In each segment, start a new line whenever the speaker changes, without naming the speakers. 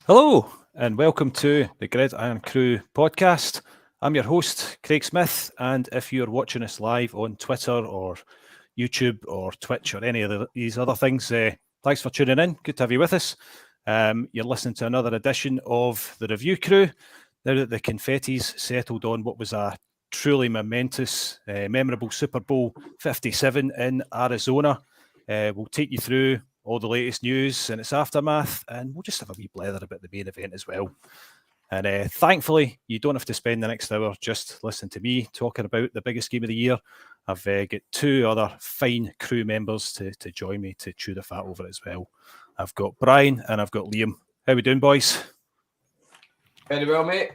Hello, and welcome to the Irn-Cru podcast. I'm your host, Craig Smith, and if you're watching us live on Twitter or YouTube or Twitch or any of these other things, thanks for tuning in. Good to have you with us. You're listening to another edition of the Review Crew. Now that the confetti's settled on what was a truly momentous, memorable Super Bowl 57 in Arizona, we'll take you through all the latest news and its aftermath, and we'll just have a wee blather about the main event as well. And thankfully, you don't have to spend the next hour just listening to me talking about the biggest game of the year. I've got two other fine crew members to join me to chew the fat over it as well. I've got Brian and I've got Liam. How we doing, boys?
Very well, mate.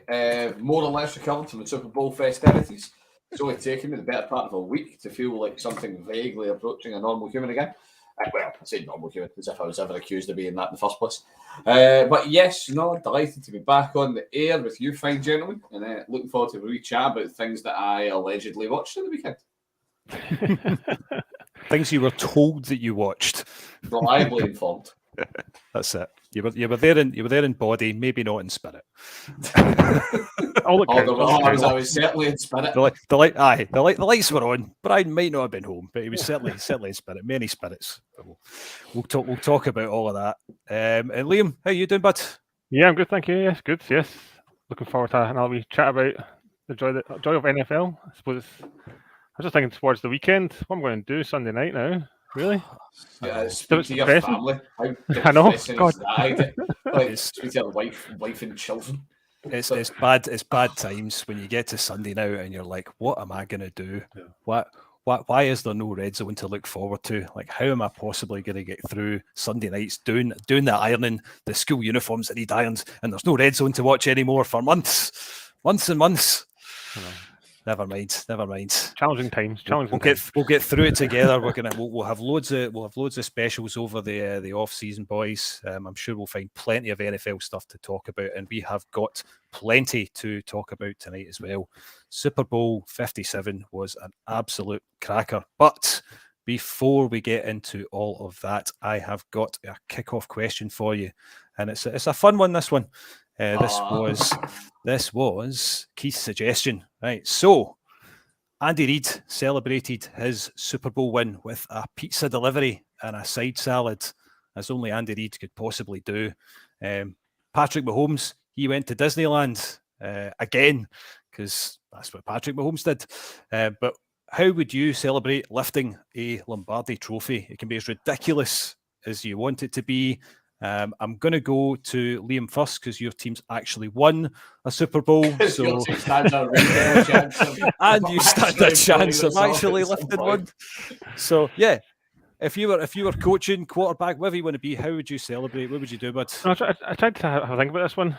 More or less recovered from the Super Bowl festivities. It's only taken me the better part of a week to feel like something vaguely approaching a normal human again. Well, I say normal human, as if I was ever accused of being that in the first place. But yes, delighted to be back on the air with you fine gentlemen, and looking forward to a wee chat about things that I allegedly watched on the weekend.
Things you were told that you watched.
Reliably informed.
That's it. You were there in body, maybe not in spirit.
I was certainly in spirit.
The lights were on. Brian might not have been home, but he was certainly in spirit. Many spirits. We'll talk about all of that. And Liam, how you doing, bud?
Yeah, I'm good, thank you. Yes, good. Yes, looking forward to another wee chat about the joy of NFL. I suppose I was just thinking towards the weekend. What I'm going to do Sunday night now. Really?
Yeah, speak to your family.
I know. God.
Speak to your wife and children.
It's bad times when you get to Sunday now and you're like, what am I going to do? Yeah. Why is there no red zone to look forward to? Like, how am I possibly going to get through Sunday nights doing the ironing, the school uniforms that need irons, and there's no red zone to watch anymore for months and months. Never mind.
Challenging times.
We'll get through it together. We'll have loads of specials over the off season, boys. I'm sure we'll find plenty of NFL stuff to talk about, and we have got plenty to talk about tonight as well. Super Bowl 57 was an absolute cracker. But before we get into all of that, I have got a kickoff question for you, and it's a fun one. This one. This was Keith's suggestion. Right, so Andy Reid celebrated his Super Bowl win with a pizza delivery and a side salad, as only Andy Reid could possibly do. Patrick Mahomes, he went to Disneyland again, because that's what Patrick Mahomes did. But how would you celebrate lifting a Lombardi trophy? It can be as ridiculous as you want it to be. I'm going to go to Liam first because your team's actually won a Super Bowl. So and you stand a chance of actually lifting one. So yeah, if you were coaching, quarterback, whatever you want to be, how would you celebrate? What would you do, bud?
I tried to have a think about this one.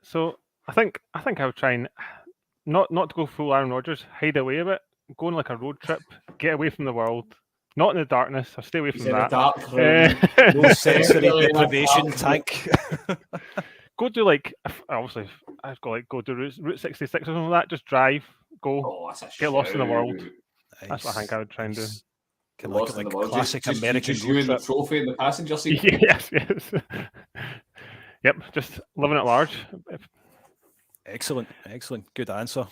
So I think I would try and not to go full Aaron Rodgers, hide away a bit, go on like a road trip, get away from the world. Not in the darkness. I'll stay away from that.
No sensory deprivation tank.
Go do obviously I've got go do Route 66 or something like that. Just drive, go, get lost in the world. Nice. That's what I think I would try and do.
Like classic American
road trip. The trophy in the passenger seat.
Yes. Yep, just living at large.
Excellent. Good answer.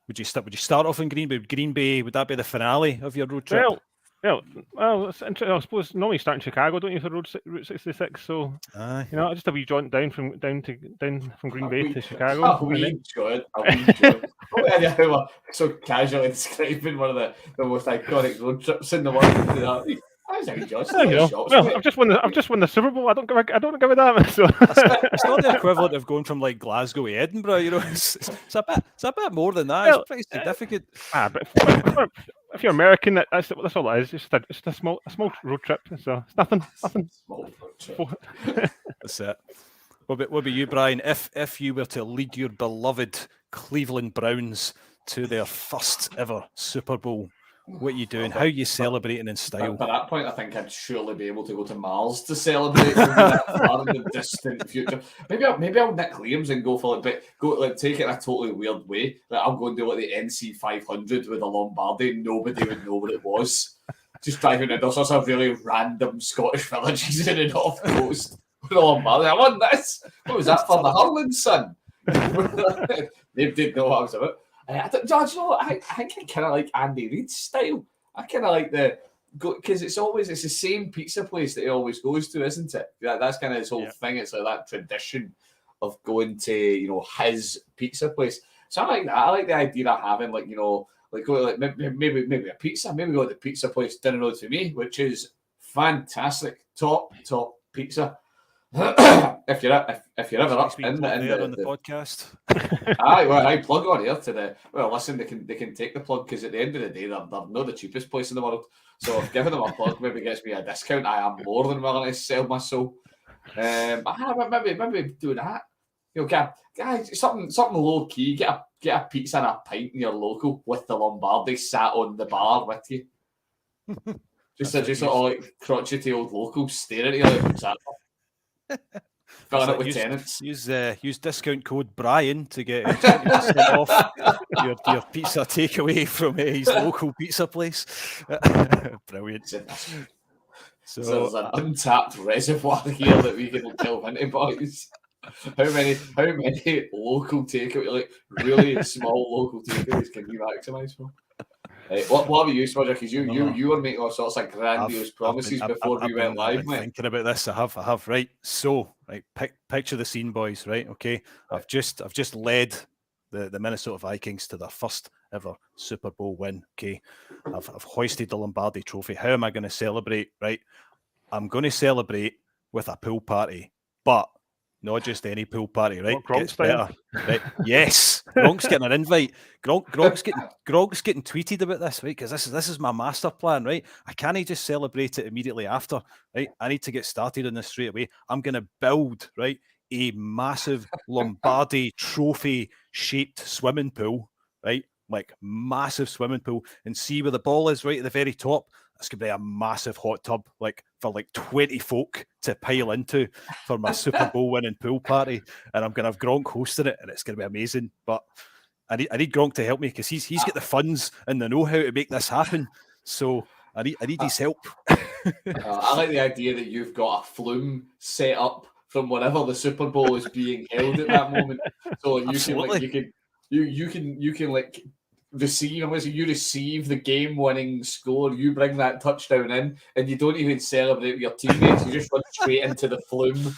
Would you start off in Green Bay? Green Bay, would that be the finale of your road trip?
Well, I suppose normally you start in Chicago, don't you, for Route 66? So just a wee jaunt down from Green Bay to Chicago.
A wee jaunt. So casually describing one of the most iconic road trips in the world. I've just won the Super Bowl. I don't give a damn. So
it's not the equivalent of going from like Glasgow to Edinburgh. It's a bit more than that. It's pretty significant.
But if you're American, that's all it is. It's just a small road trip. So it's nothing.
Small road trip.
That's it. What about you, Brian? If you were to lead your beloved Cleveland Browns to their first ever Super Bowl, what are you doing? How are you celebrating in style?
By that point, I think I'd surely be able to go to Mars to celebrate that far in the distant future. Maybe I'll nick Liam's and go for take it in a totally weird way. Like I'll go and do like the NC 500 with a Lombardi. Nobody would know what it was. Just driving into sorts of really random Scottish villages in the north coast. with the Lombardi. I won this. What was that for the hurling, son? They didn't know what I was about. I think I kind of like Andy Reid's style. I kind of like because it's the same pizza place that he always goes to, isn't it? That's kind of his whole thing. It's like that tradition of going to his pizza place. So I like that. I like the idea of having maybe a pizza. Maybe go to the pizza place down the road to me, which is fantastic, top pizza. if you're ever up in
the podcast,
I plug on here to listen. They can take the plug because at the end of the day, they're not the cheapest place in the world. So if giving them a plug maybe gets me a discount, I am more than willing to sell my soul. Maybe do that. Guys, something low key. Get a pizza and a pint in your local with the Lombardi sat on the bar with you. just like crotchety old locals staring at you like sat. Filling it with tenants.
Use discount code Brian to get 20% off your pizza takeaway from his local pizza place. Brilliant.
So there's an untapped reservoir here that we can delve into, boys. How many local takeaway, like really small local takeaways, can you maximise for? What about you, Smudger? Because you were making all sorts of grandiose promises before we went live, mate.
Thinking about this, I have. Right, so picture the scene, boys. Right, okay. I've just led the Minnesota Vikings to their first ever Super Bowl win. Okay, I've hoisted the Lombardi Trophy. How am I going to celebrate? Right, I'm going to celebrate with a pool party, but not just any pool party, right?
Gronk's better.
Right? Yes, Gronk's getting an invite. Gronk's getting tweeted about this, right? Because this is my master plan, right? I can't just celebrate it immediately after, right? I need to get started on this straight away. I'm going to build, right, a massive Lombardi Trophy shaped swimming pool, right? Like massive swimming pool, and see where the ball is, right at the very top. It's going to be a massive hot tub, for 20 folk to pile into for my Super Bowl winning pool party. And I'm going to have Gronk hosting it, and it's going to be amazing. But I need Gronk to help me because he's got the funds and the know-how to make this happen. So I need his help.
I like the idea that you've got a flume set up from whenever the Super Bowl is being held at that moment. So you can receive the game-winning score. You bring that touchdown in, and you don't even celebrate with your teammates. You just run straight into the flume.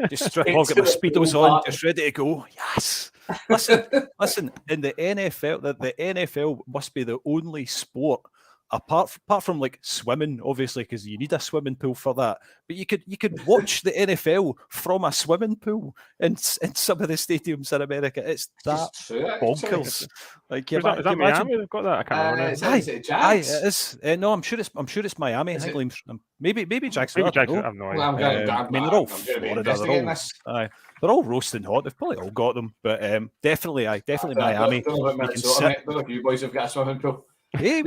Just straight hog at my speedos on, just ready to go. Yes. Listen. In the NFL, the NFL must be the only sport apart from swimming, obviously, because you need a swimming pool for that. But you could watch the NFL from a swimming pool in some of the stadiums in America. It's that bonkers.
Is that Miami? They've got that. I can't remember.
Is it Jags?
It is. No, I'm sure it's Miami. I think maybe Jags.
Maybe Jags. I have no idea.
They're all Florida. They're all roasting hot. They've probably all got them, but definitely Miami.
You boys have got a swimming pool.
Hey,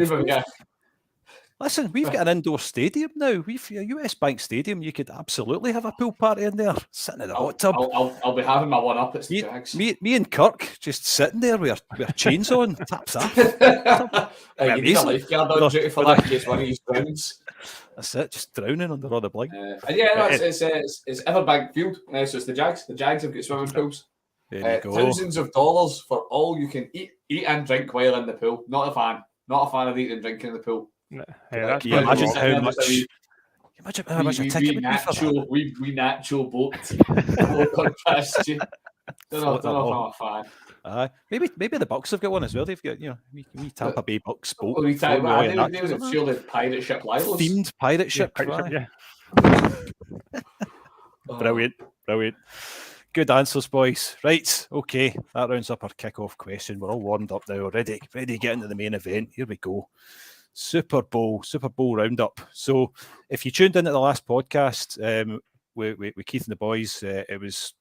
listen, we've got an indoor stadium now. We've a US Bank Stadium. You could absolutely have a pool party in there, sitting in a hot tub.
I'll be having my one up at the Jags.
Me and Kirk just sitting there with our chains on, taps up.
You need a lifeguard on duty for that in case one of these drowns.
That's it, just drowning under all the blink.
It's Everbank Field. So it's the Jags. The Jags have got swimming pools.
There you go.
Thousands of dollars for all you can eat and drink while in the pool. Not a fan of eating and drinking in the pool.
Can
you imagine how much a ticket would be for that?
We natural boat on pasture. Don't know if I'm a fan.
Maybe the Bucks have got one as well. They've got we Tampa Bay Bucks boat.
They was surely pirate ship libels.
Themed pirate ship.
Yeah.
Brilliant. Good answers, boys. Right, okay. That rounds up our kickoff question. We're all warmed up now already. Ready to get into the main event. Here we go. Super Bowl roundup. So if you tuned into the last podcast with Keith and the boys, it was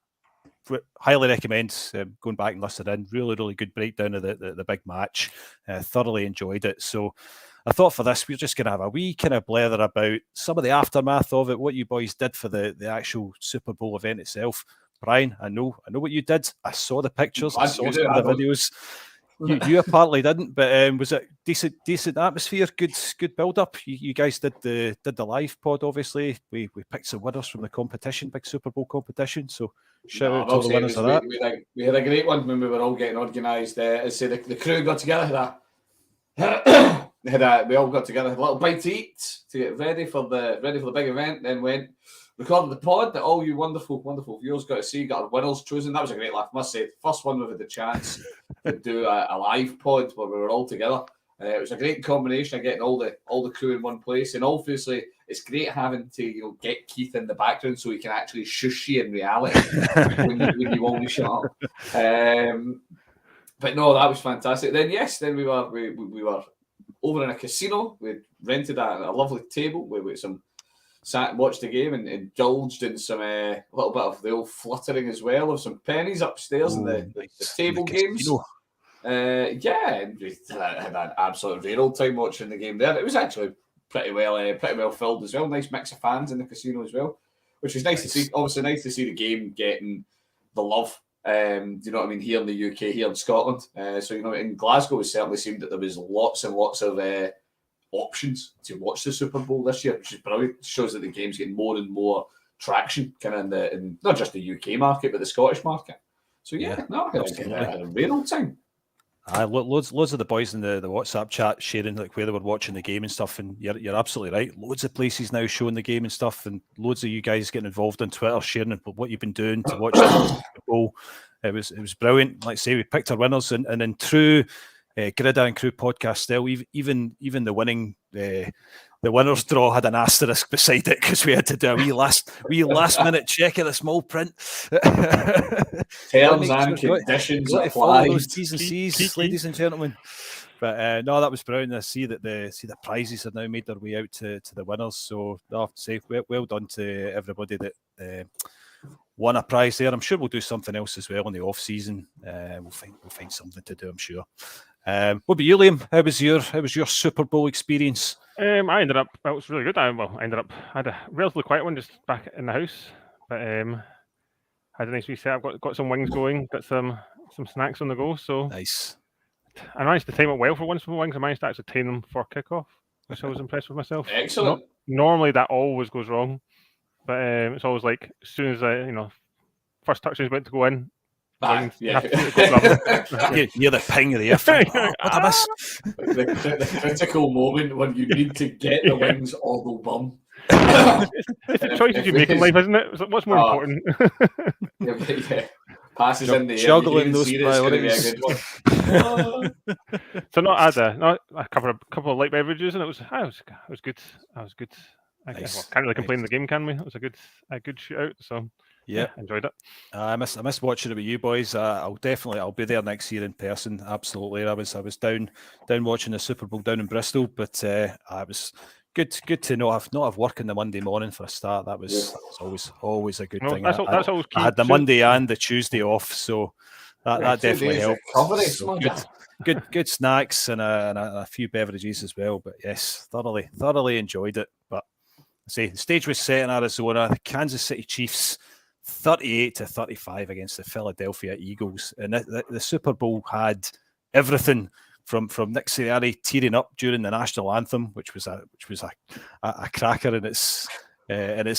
highly recommend going back and listening in. Really good breakdown of the big match. Thoroughly enjoyed it. So I thought for this, we're just going to have a wee kind of blather about some of the aftermath of it, what you boys did for the actual Super Bowl event itself. Brian, I know what you did. I saw the pictures. I saw some of the videos. You apparently didn't, but was it decent atmosphere? Good build up. You guys did the live pod. Obviously, we picked some winners from the competition, big Super Bowl competition. So shout out to all the winners of that.
We had a great one when we were all getting organised. As say the crew got together. We all got together, had a little bite to eat to get ready for the big event. Then went recorded the pod that all you wonderful viewers got to see. Got our winners chosen. That was a great laugh, I must say. First one we've had the chance to do a live pod where we were all together. It was a great combination of getting all the crew in one place, and obviously it's great having to get Keith in the background so he can actually shush you in reality when you won't shut up. But no, that was fantastic. Then we were over in a casino. We rented a lovely table where we sat and watched the game and indulged in some little bit of the old fluttering as well of some pennies upstairs in the table games. And we had an absolute real old time watching the game there. It was actually pretty well filled as well. Nice mix of fans in the casino as well, which was nice to see. Obviously, nice to see the game getting the love. Do you know what I mean? Here in the UK, here in Scotland. So in Glasgow, it certainly seemed that there was lots and lots of options to watch the Super Bowl this year, which is brilliant. It shows that the game's getting more and more traction, kind of in not just the UK market, but the Scottish market. So I had a real old time.
Loads of the boys in the WhatsApp chat sharing like where they were watching the game and stuff, and you're absolutely right. Loads of places now showing the game and stuff, and loads of you guys getting involved on Twitter, sharing what you've been doing to watch the Super Bowl. It was brilliant. Like I say, we picked our winners, and in true Irn-Cru podcast style, even the winning the winner's draw had an asterisk beside it because we had to do a wee last minute check of the small print.
Terms and conditions apply.
Those T's and C's, ladies and gentlemen. But no, that was brilliant. I see the prizes have now made their way out to the winners. So I have to say, well done to everybody that won a prize there. I'm sure we'll do something else as well in the off season. We'll find something to do, I'm sure. What about you, Liam? How was your Super Bowl experience?
I ended up. Well, it was really good. I had a relatively quiet one just back in the house, but had a nice reset. I've got some wings going, got some snacks on the go. So
nice.
I managed to time it well for once with wings. I managed to actually time them for kickoff, which I was impressed with myself.
Excellent.
Normally that always goes wrong, but it's always like as soon as first touches went to go in.
Yeah.
You're the ping of the effort. What I miss?
The critical moment when you need to get the wings or the bum.
It's the choices you make in life, isn't it? What's more important?
Yeah. Passes in the
juggling those priorities.
So I covered a couple of light beverages, and it was good.
Nice.
Can't really complain. The game, can we? It was a good shootout. So. Yeah, enjoyed it.
I miss watching it with you boys. I'll be there next year in person. Absolutely. I was down watching the Super Bowl down in Bristol, but I was good to not have work on the Monday morning for a start. That was always a good thing.
That's always key.
I had the Monday and the Tuesday off, so that definitely helped. So good snacks and a few beverages as well. But yes, thoroughly enjoyed it. But I say the stage was set in Arizona. The Kansas City Chiefs 38-35 against the Philadelphia Eagles, and the Super Bowl had everything from Nick Sirianni tearing up during the national anthem, which was a cracker in its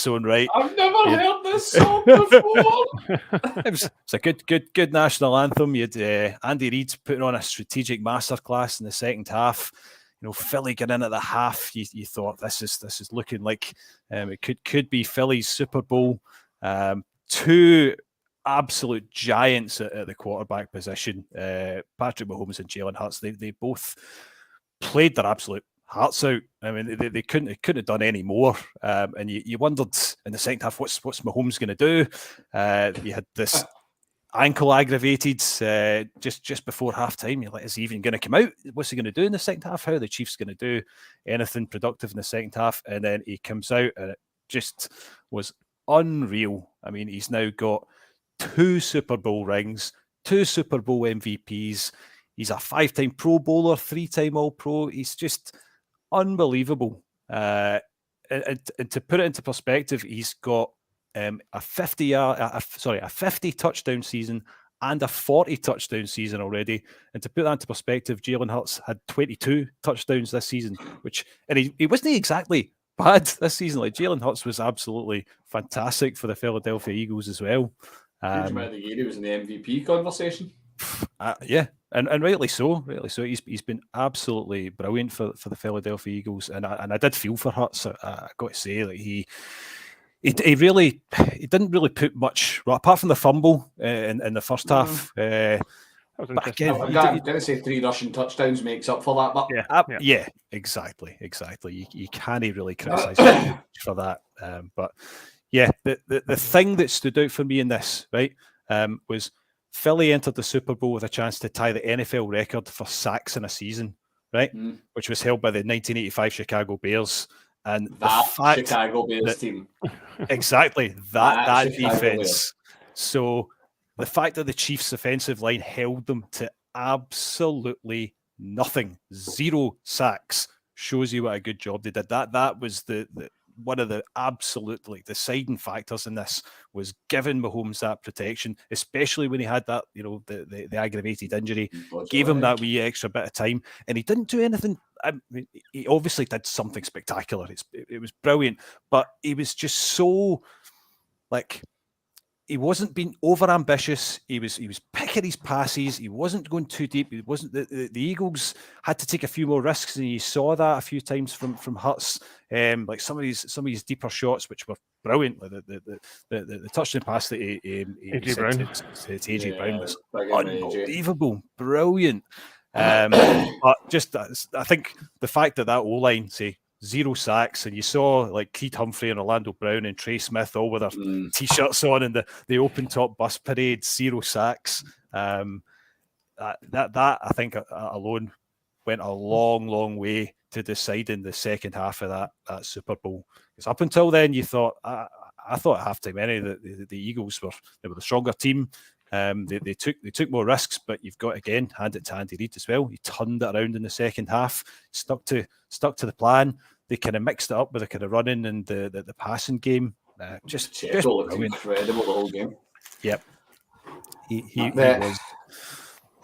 own right.
I've never heard this song before.
It was a good national anthem. You had Andy Reid putting on a strategic masterclass in the second half. Philly getting in at the half. You thought this is looking like it could be Philly's Super Bowl. Two absolute giants at the quarterback position, Patrick Mahomes and Jalen Hurts. They both played their absolute hearts out. I mean, they couldn't have done any more. And you wondered in the second half, what's Mahomes going to do? You had this ankle aggravated just before halftime. You're like, is he even going to come out? What's he going to do in the second half? How are the Chiefs going to do anything productive in the second half? And then he comes out, and it just was unreal. I mean, he's now got 2 Super Bowl rings, 2 Super Bowl MVPs. He's a 5-time Pro Bowler, 3-time All-Pro. He's just unbelievable. And to put it into perspective, he's got a 50 touchdown season and a 40 touchdown season already. And to put that into perspective, Jalen Hurts had 22 touchdowns this season, and he wasn't exactly bad this season. Like, Jalen Hurts was absolutely fantastic for the Philadelphia Eagles as well.
Huge amount of the year he was in the MVP conversation.
Yeah, and rightly so. Rightly so. He's been absolutely brilliant for the Philadelphia Eagles, and I did feel for Hurts. I got to say, like, he didn't really put much, well, apart from the fumble in the first half. But again,
I'm going to say 3 rushing touchdowns makes up for that. But
yeah, exactly. You can't really criticise him for that. But yeah, the thing that stood out for me in this, right, was Philly entered the Super Bowl with a chance to tie the NFL record for sacks in a season, right, which was held by the 1985 Chicago Bears. And
that Chicago Bears team.
Exactly, that defense. So the fact that the Chiefs' offensive line held them to absolutely nothing, 0 sacks, shows you what a good job they did. That was the one of the absolutely deciding factors in this, was giving Mahomes that protection, especially when he had that, the aggravated injury. Gave him that wee extra bit of time, and he didn't do anything. I mean, he obviously did something spectacular. It was brilliant, but he was just so, like, he wasn't being over ambitious. He was picking his passes. He wasn't going too deep. He wasn't. The Eagles had to take a few more risks, and you saw that a few times from Hurts. Like some of his deeper shots, which were brilliant. Like the touchdown pass that he sent to AJ Brown was unbelievable, brilliant. But just, I think the fact that O-line, say, 0 sacks, and you saw like Creed Humphrey and Orlando Brown and Trey Smith all with their t-shirts on in the open top bus parade, 0 sacks. That I think alone went a long way to deciding the second half of that Super Bowl. Because up until then, you thought, I thought at halftime anyway, the Eagles were the stronger team. They took more risks, but you've got, again, hand it to Andy Reid as well. He turned it around in the second half, stuck to the plan. They kind of mixed it up with the kind of running and the passing game. Just
incredible the whole game.
Yep, he was.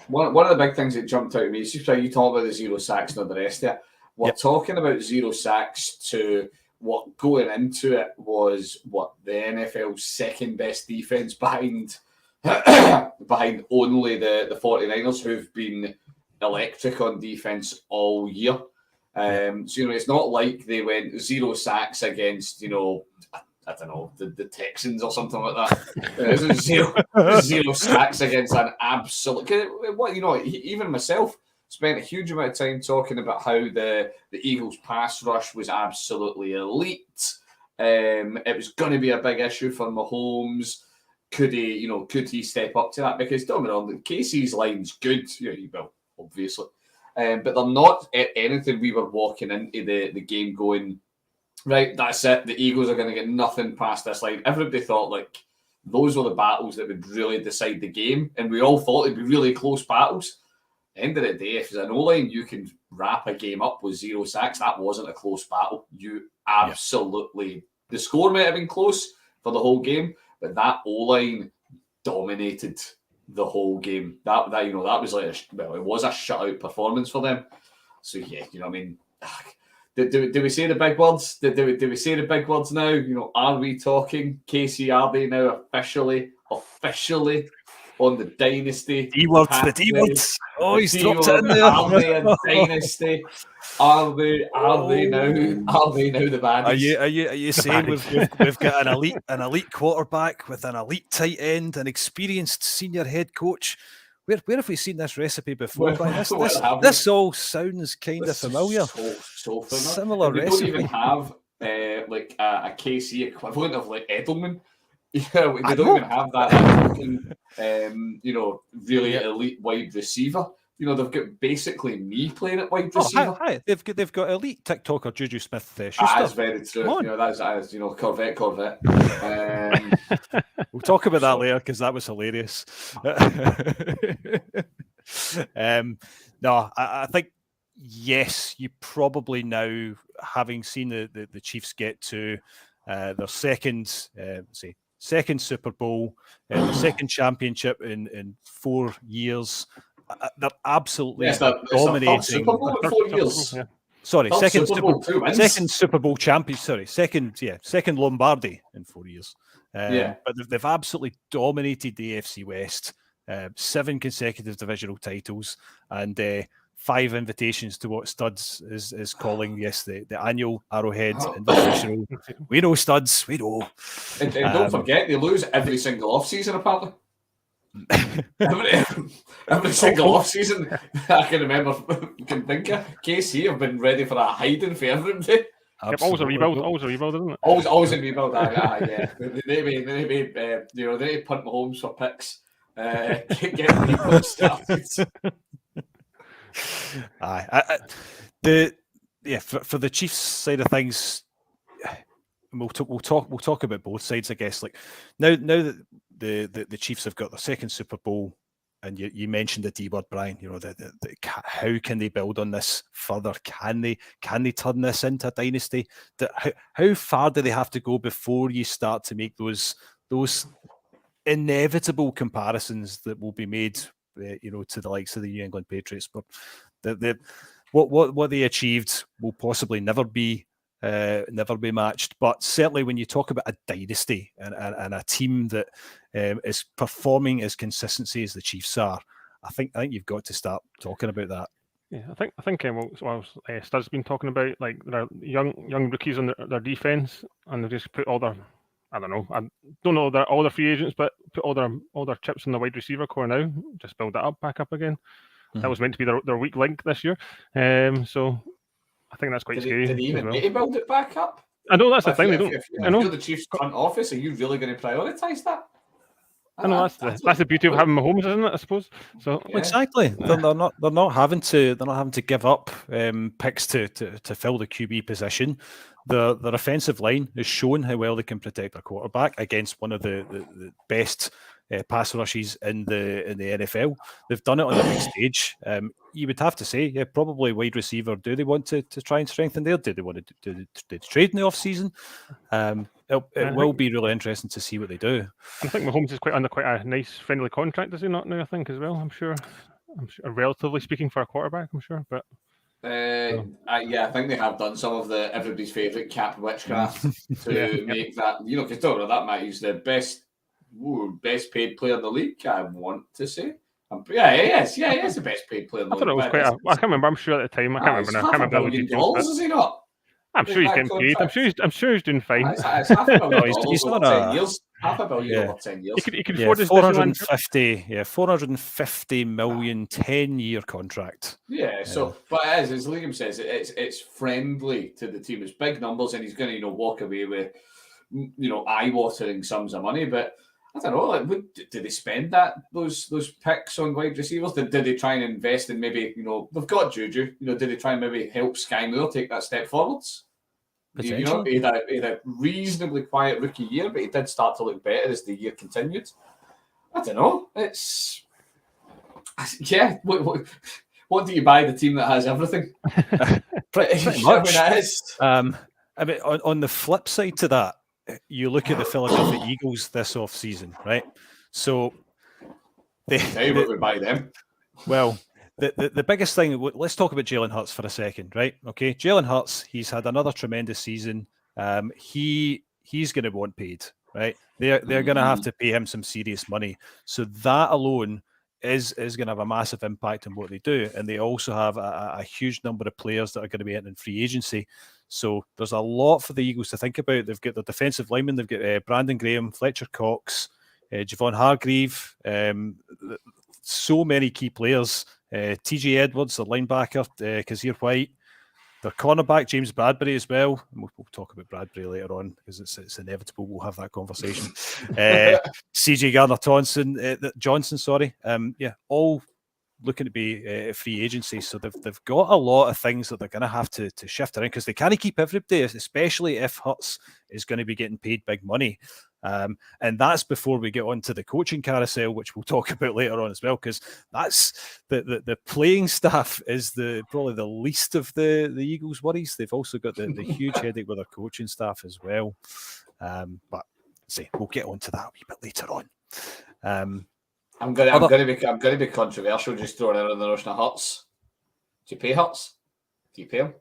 One of the big things that jumped out at me is just how you talk about the 0 sacks and all the rest of it. We're talking about 0 sacks to what going into it was the NFL's second best defense behind only the 49ers, who've been electric on defense all year. So it's not like they went 0 sacks against I don't know, the Texans or something like that. zero sacks against an absolute. Even myself spent a huge amount of time talking about how the Eagles' pass rush was absolutely elite. It was going to be a big issue for Mahomes. Could he step up to that? Because don't get me wrong, Casey's line's good. He will, obviously. But they're not anything. We were walking into the game going, right, that's it. The Eagles are going to get nothing past this line. Everybody thought like those were the battles that would really decide the game, and we all thought it'd be really close battles. End of the day, if there's an O-line you can wrap a game up with 0 sacks, that wasn't a close battle. You absolutely the score might have been close for the whole game, but that O-line dominated the whole game. That was like it was a shutout performance for them. So yeah, I mean, do we say the big words? Do we say the big words now? Are we talking Casey? Are they now officially on the dynasty?
D-words, the D-words. Oh, he's dropped it in there.
Are they a dynasty? Are they now? Are they now the baddies?
Are you saying we've got an elite quarterback with an elite tight end, an experienced senior head coach? Where have we seen this recipe before? This all sounds kind of familiar.
So familiar.
Similar
they
recipe.
Don't even have like a KC equivalent of like Edelman. They don't even have that. Really elite wide receiver. They've got basically me playing at wide receiver.
Hi. They've got elite TikToker Juju Smith-Schuster.
That's very true. That's Corvette.
We'll talk about that later because that was hilarious. No, I think yes, you probably now, having seen the Chiefs get to their second, second Super Bowl, the second championship in 4 years. They're absolutely
It's their
dominating.
third Super Bowl in 4 years.
Yeah.
Sorry,
Third
second
Super Bowl, 2 wins.
second Super Bowl champion. Sorry, second Lombardi in 4 years. But they've absolutely dominated the AFC West. 7 consecutive divisional titles and 5 invitations to what Studs is calling, the annual Arrowhead Invitational. We know Studs, we know.
And don't forget, they lose every single off-season, apparently. every single off-season I can remember, can think of. KC have been ready for a hiding for everybody.
Yep, always a rebuild, isn't it?
Always in rebuild. Yeah. They may punt Mahomes for picks. Get people started.
For the Chiefs side of things, we'll talk about both sides, I guess. Like now that the Chiefs have got their second Super Bowl, and you mentioned the D-word, Brian. How can they build on this further? Can they turn this into a dynasty? How far do they have to go before you start to make those inevitable comparisons that will be made, to the likes of the New England Patriots? But what they achieved will possibly never be matched. But certainly, when you talk about a dynasty and a team that is performing as consistency as the Chiefs are, I think you've got to start talking about that.
Yeah, I think Stud's been talking about, like, their young rookies on their defense, and they just put all their, I don't know all their free agents, but put all their chips in the wide receiver core now. Just build that back up again. Mm-hmm. That was meant to be their weak link this year. So I think that's quite scary.
Did they even need to build it back up?
I know that's the thing.
If you're the Chiefs front office, are you really going to prioritise that?
I know that's the beauty of having Mahomes, isn't it? I suppose. So
exactly, they're not having to give up picks to fill the QB position. Their offensive line has shown how well they can protect their quarterback against one of the best pass rushes in the NFL. They've done it on the big stage. You would have to say, probably wide receiver. Do they want to try and strengthen there? Do they want to trade in the off season? It will be really interesting to see what they do.
I think Mahomes is under quite a nice, friendly contract, is he not now? I think as well. I'm sure, relatively speaking, for a quarterback, I'm sure. But
I think they have done some of the everybody's favourite cap witchcraft to make that. Because that Matt, he's the best paid player in the league. I want to say. He is the best paid player in the league.
I thought it was quite. I can't remember. I'm sure at the time. I can't remember.
$500 million, is he not?
I'm sure he's getting paid. I'm sure he's doing fine.
It's $500
he's not
10 years. $500 million over 10 years.
He could afford his
450 million 10-year contract.
Yeah. So, but as Liam says, it's friendly to the team. It's big numbers, and he's going to walk away with eye-watering sums of money. But I don't know. Did they spend those picks on wide receivers? Did they try and invest in maybe they've got Juju? Did they try and maybe help Sky Moore take that step forwards? He had a reasonably quiet rookie year, but he did start to look better as the year continued. I don't know. What do you buy the team that has everything?
Pretty much. On the flip side to that, you look at the Philadelphia Eagles this off-season, right? So
now what we buy them.
Well, the biggest thing, let's talk about Jalen Hurts for a second, right? Okay, Jalen Hurts, he's had another tremendous season. He's going to want paid, right? They're going to have to pay him some serious money. So that alone is going to have a massive impact on what they do. And they also have a huge number of players that are going to be entering free agency. So there's a lot for the Eagles to think about. They've got the defensive linemen. They've got Brandon Graham, Fletcher Cox, Javon Hargreave, so many key players. TJ Edwards, the linebacker, Kazir White, their cornerback, James Bradbury as well. And we'll talk about Bradbury later on because it's inevitable. We'll have that conversation. CJ Johnson, all looking to be free agency. So they've got a lot of things that they're going to have to shift around because they can't keep everybody, especially if Hurts is going to be getting paid big money. And that's before we get on to the coaching carousel, which we'll talk about later on as well, because that's the playing staff is probably the least of the Eagles' worries. They've also got the huge headache with their coaching staff as well. But See, we'll get onto that a wee bit later on.
I'm gonna be controversial. Just throwing out on the notion of Hurts. Do you pay Hurts? Do you pay him?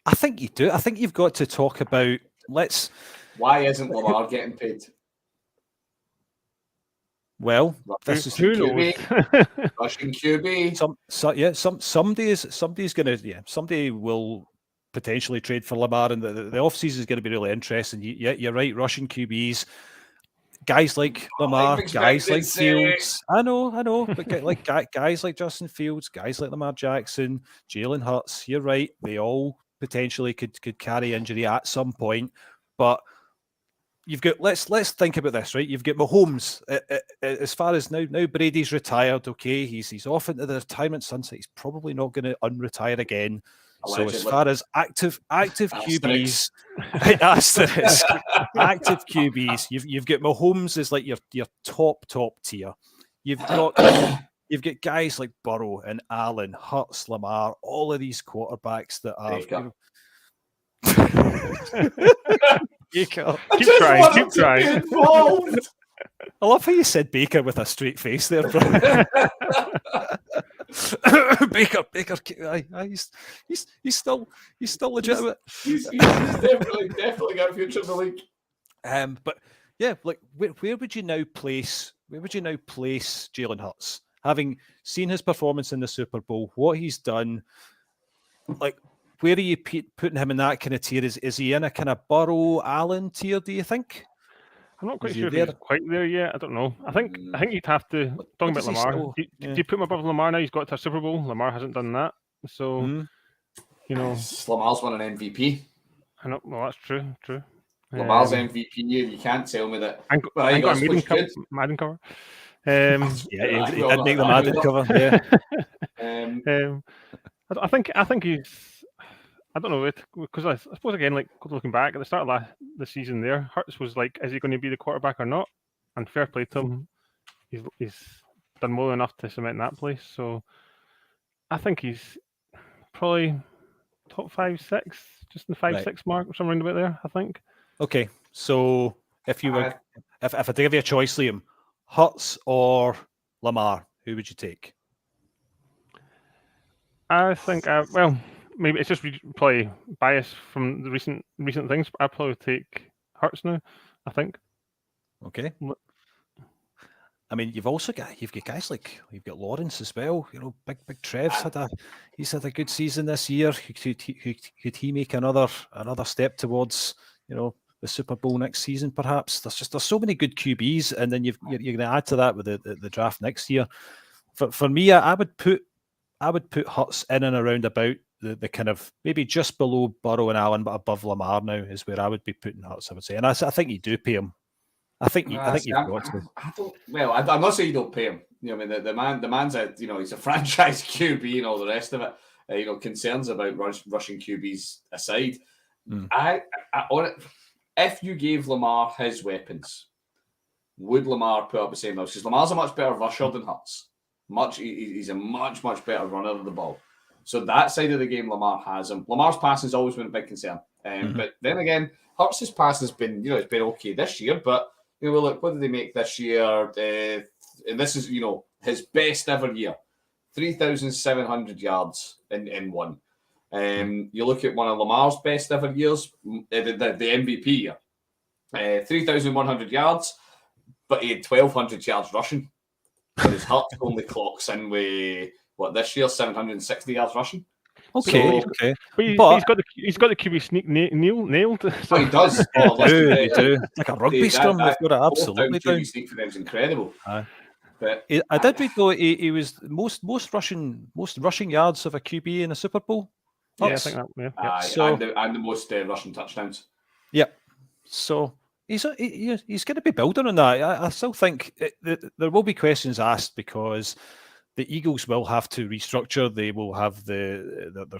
I think you do. I think you've got to talk about.
Why isn't Lamar getting paid?
Well, this is
who knows.
Rushing QB.
Somebody will potentially trade for Lamar, and the off season is going to be really interesting. You're right. Rushing QBs, guys like Lamar, guys like Fields. I know, but like guys like Justin Fields, guys like Lamar Jackson, Jalen Hurts. You're right. They all potentially could carry injury at some point, but you've got let's think about this, right? You've got Mahomes. As far as now Brady's retired. Okay, he's off into the retirement sunset. He's probably not going to unretire again. Allegedly. So as far as active QBs, asterisk, active QBs, you've got Mahomes as like your top tier. You've got guys like Burrow and Allen, Hurts, Lamar, all of these quarterbacks that are.
Keep trying.
I love how you said Baker with a straight face there, bro. Baker, he's still legitimate.
He's definitely got a future in the league.
But yeah, like where would you now place Jalen Hurts, having seen his performance in the Super Bowl, what he's done? Like, where are you putting him in that kind of tier? Is he in a kind of Burrow Allen tier? Do you think?
I'm not quite sure if he's quite there yet. I don't know. I think you'd have to talking about Lamar. Do you put him above Lamar now? He's got to a Super Bowl. Lamar hasn't done that, so you know.
Lamar's won an MVP.
I know. Well, that's true.
Lamar's MVP. You can't tell me that.
I got a Madden cover.
Yeah, he did make the Madden cover. Yeah.
I think he's. I don't know, because I suppose again, like looking back at the start of the season, there Hurts was like, is he going to be the quarterback or not? And fair play to him, he's done more than enough to cement that place. So I think he's probably top 5-6, just in the 5-6 mark, somewhere around about there. I think.
Okay, so if you were, if I give you a choice, Liam, Hurts or Lamar, who would you take?
I think, maybe it's just probably bias from the recent things. But I'd probably take Hurts now, I think.
Okay. I mean, you've got guys like Lawrence as well. You know, big Trev's had a good season this year. Could he make another step towards, you know, the Super Bowl next season? Perhaps there's so many good QBs, and then you're going to add to that with the draft next year. For me, I would put Hurts in and around about the kind of maybe just below Burrow and Allen, but above Lamar now is where I would be putting Hurts, I would say. And I think you do pay him. I think you've got to.
I'm not saying you don't pay him. You know, I mean, the man's a, you know, he's a franchise QB and all the rest of it. You know, concerns about rushing QBs aside, if you gave Lamar his weapons, would Lamar put up the same numbers? Because Lamar's a much better rusher than Hurts. He's a much better runner of the ball. So that side of the game, Lamar has him. Lamar's passing has always been a big concern. But then again, Hurts' passing has been, you know, it's been okay this year. But you know, look, what did they make this year? And this is, you know, his best ever year, 3,700 yards in one. You look at one of Lamar's best ever years, the MVP year, 3,100 yards, but he had 1,200 yards rushing. His Hurts only clocks in with this year 760 yards rushing.
Okay.
But he's got the QB sneak nailed.
So he does.
They do. Like a rugby scrum, they've got it absolutely down.
QB sneak for them is incredible.
But I did read though he was most rushing yards of a QB in a Super Bowl.
Yeah, I think that. Yeah.
And the most rushing touchdowns.
Yep. So he's going to be building on that. I still think there will be questions asked because the Eagles will have to restructure. They will have their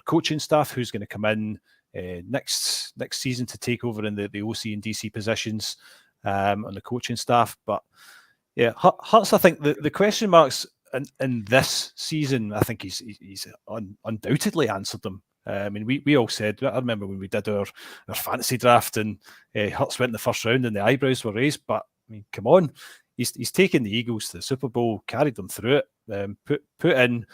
coaching staff who's going to come in next season to take over in the OC and DC positions on the coaching staff. But yeah, Hurts, I think the question marks in this season, I think he's undoubtedly answered them. I mean, we all said, I remember when we did our fantasy draft and Hurts went in the first round and the eyebrows were raised, but I mean, come on, he's taken the Eagles to the Super Bowl, carried them through it, put in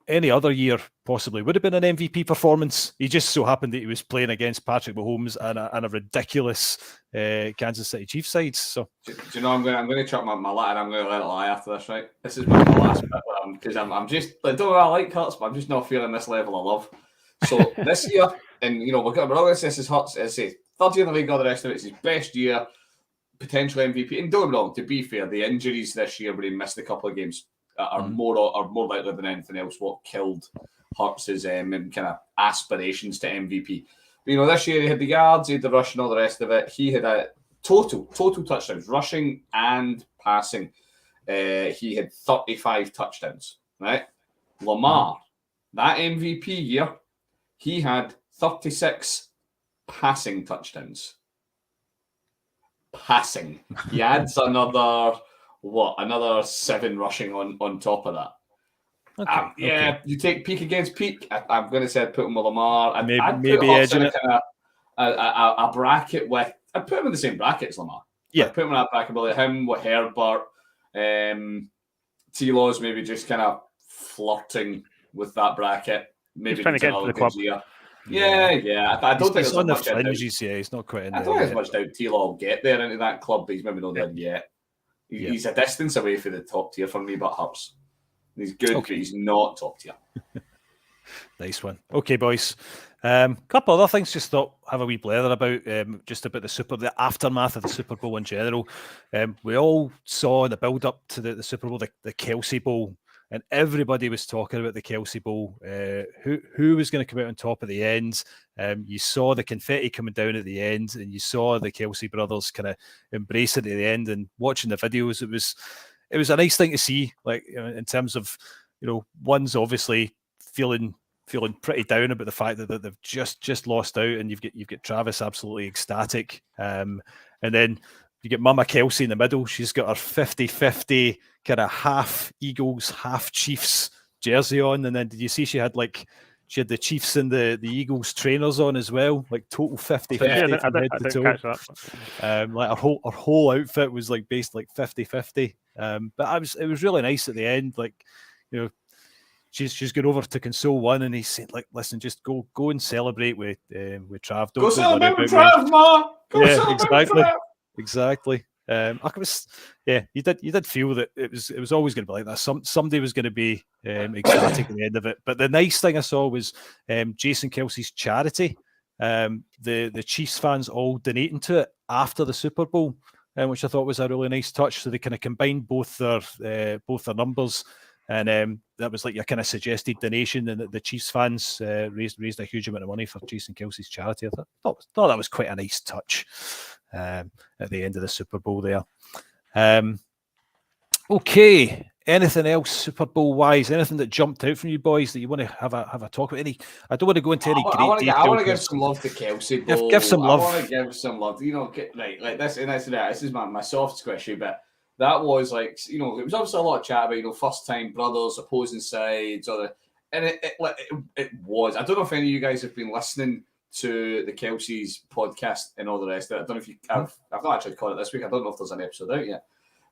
any other year possibly would have been an MVP performance. He just so happened that he was playing against Patrick Mahomes and a ridiculous Kansas City Chiefs side. So,
do you know, I'm going to chuck my lie and I'm going to let it lie after this, right? This is my last bit because I'm just, I don't know, I like Hurts, but I'm just not feeling this level of love. So this year, and we're all going to say this is Hurts, it's his third year in the league, all the rest of it, it's his best year, potential MVP. And don't get me wrong, to be fair, the injuries this year where he missed a couple of games are more likely than anything else what killed Hurts' kind of aspirations to MVP. But, this year he had the yards, he had the rush and all the rest of it. He had a total touchdowns, rushing and passing. He had 35 touchdowns, right? Lamar, that MVP year, he had 36 passing touchdowns. Passing. He adds another 7 rushing on top of that. Okay. You take peak against peak. I'm going to say I'd put him with Lamar. I'd
maybe
put
edging
in a bracket with. I'd put him in the same bracket as Lamar.
Yeah,
I'd put him in that bracket with him, with Herbert. T-Law's maybe just kind of flirting with that bracket. Maybe
he's trying to get into the club.
Yeah. I don't think
he's on the fringes. Yeah, he's not quite in there.
I don't think there's much doubt T-Law will get there into that club, but he's maybe not there yet. He's a distance away from the top tier for me, but Hurts. He's good, but he's not top tier.
Nice one. Okay, boys. Couple other things just thought have a wee blather about, just about the aftermath of the Super Bowl in general. We all saw in the build-up to the Super Bowl, the Kelsey Bowl, and everybody was talking about the Kelsey Bowl. Who was going to come out on top at the end? You saw the confetti coming down at the end, and you saw the Kelsey brothers kind of embrace it at the end. And watching the videos, it was a nice thing to see. Like, in terms of, one's obviously feeling pretty down about the fact that they've just lost out, and you've got Travis absolutely ecstatic, and then you get Mama Kelsey in the middle. She's got her 50-50 kind of half Eagles, half Chiefs jersey on. And then did you see she had the Chiefs and the Eagles trainers on as well, like total 50-50 from head to toe. Like her whole outfit was based 50-50. But it was really nice at the end. She's going over to console one, and he's saying, listen, just go and celebrate with Trav.
Go celebrate with Trav, Ma.
Exactly. You did feel that it was always going to be like that. Somebody was going to be ecstatic at the end of it. But the nice thing I saw was Jason Kelsey's charity. The Chiefs fans all donating to it after the Super Bowl, which I thought was a really nice touch. So they kind of combined both their numbers. And that was like your kind of suggested donation, and the Chiefs fans raised a huge amount of money for Jason Kelsey's charity. I thought that was quite a nice touch at the end of the Super Bowl there. Okay, anything else Super Bowl wise? Anything that jumped out from you boys that you want to have a talk about? I don't want to go into any great detail.
I want to give some love to Kelsey.
Give some love.
I want to give some love. Right, like this, and this is my soft squishy bit. That was it was obviously a lot of chat about, first time brothers, opposing sides, and it was. I don't know if any of you guys have been listening to the Kelsey's podcast and all the rest of it. I don't know if I've not actually caught it this week. I don't know if there's an episode out yet.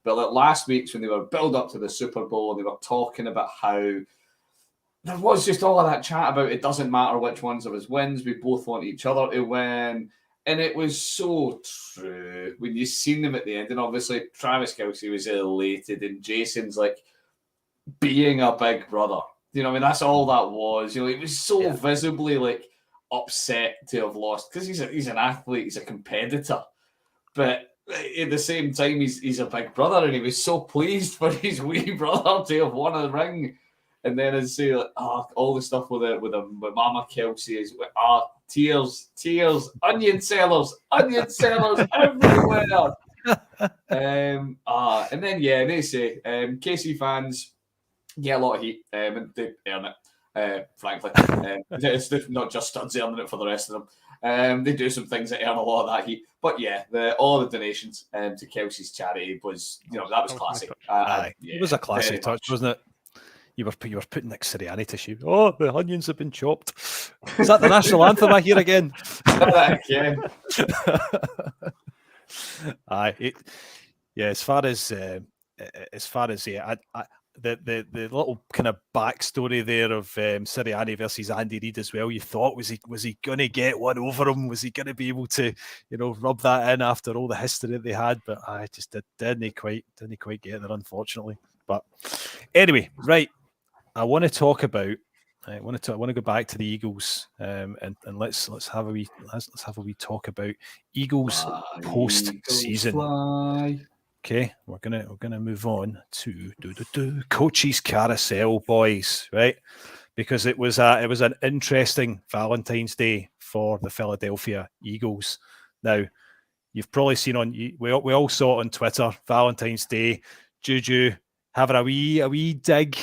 But last week's when they were build up to the Super Bowl, and they were talking about how there was just all of that chat about it doesn't matter which ones of us wins, we both want each other to win. And it was so true when you seen them at the end. And obviously, Travis Kelsey was elated, and Jason's being a big brother. That's all that was. He was so visibly upset to have lost, because he's an athlete, he's a competitor. But at the same time, he's a big brother, and he was so pleased for his wee brother to have won a ring. And then I'd say all the stuff with Mama Kelsey is tears, onion sellers everywhere. And then they say KC fans get a lot of heat, and they earn it. Frankly, it's not just studs earning it for the rest of them. They do some things that earn a lot of that heat. But all the donations to Kelsey's charity was, that was classiy.
It was a classy touch, wasn't it? You were putting Nick Sirianni to shame. Oh, the onions have been chopped. Is that the national anthem I hear again?
Again.
Aye, as far as the little kind of backstory there of Sirianni versus Andy Reid as well. You thought was he going to get one over him? Was he going to be able to rub that in after all the history that they had? But I just didn't quite get there, unfortunately. But anyway, right. I want to talk about. I want to go back to the Eagles, and let's have a wee talk about Eagles post season. Okay, we're gonna move on to coaches carousel, boys, right? Because it was an interesting Valentine's Day for the Philadelphia Eagles. Now, you've probably seen we all saw it on Twitter. Valentine's Day, Juju having a wee dig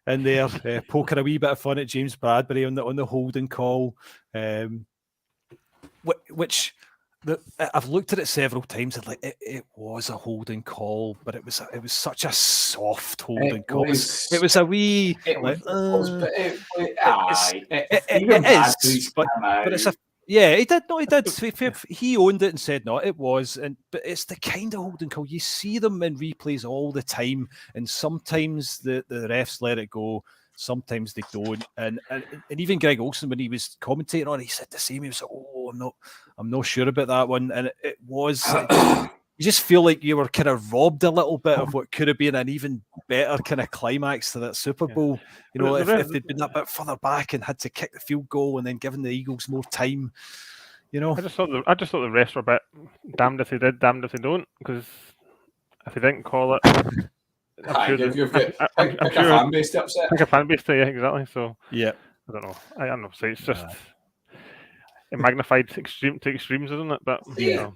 in there, poking a wee bit of fun at James Bradbury on the holding call, which. I've looked at it several times and it was a holding call, but it was such a soft holding call. It was a wee. It is, but it's a. Yeah, he did. No, he did. He owned it and said no, it was. But it's the kind of holding call you see them in replays all the time, and sometimes the refs let it go. Sometimes they don't, and even Greg Olsen, when he was commentating on it, he said the same. He was like, "Oh, I'm not sure about that one," and it was. You just feel like you were kind of robbed a little bit of what could have been an even better kind of climax to that Super Bowl. If they'd been that bit further back and had to kick the field goal and then given the Eagles more time.
I just thought the refs were a bit damned if they did, damned if they don't, because if they didn't call it. I'm sure a fan base to upset. A fan base to, yeah, exactly. So
yeah,
I don't know. I don't know. So it's just magnified to extremes, isn't it? But
yeah.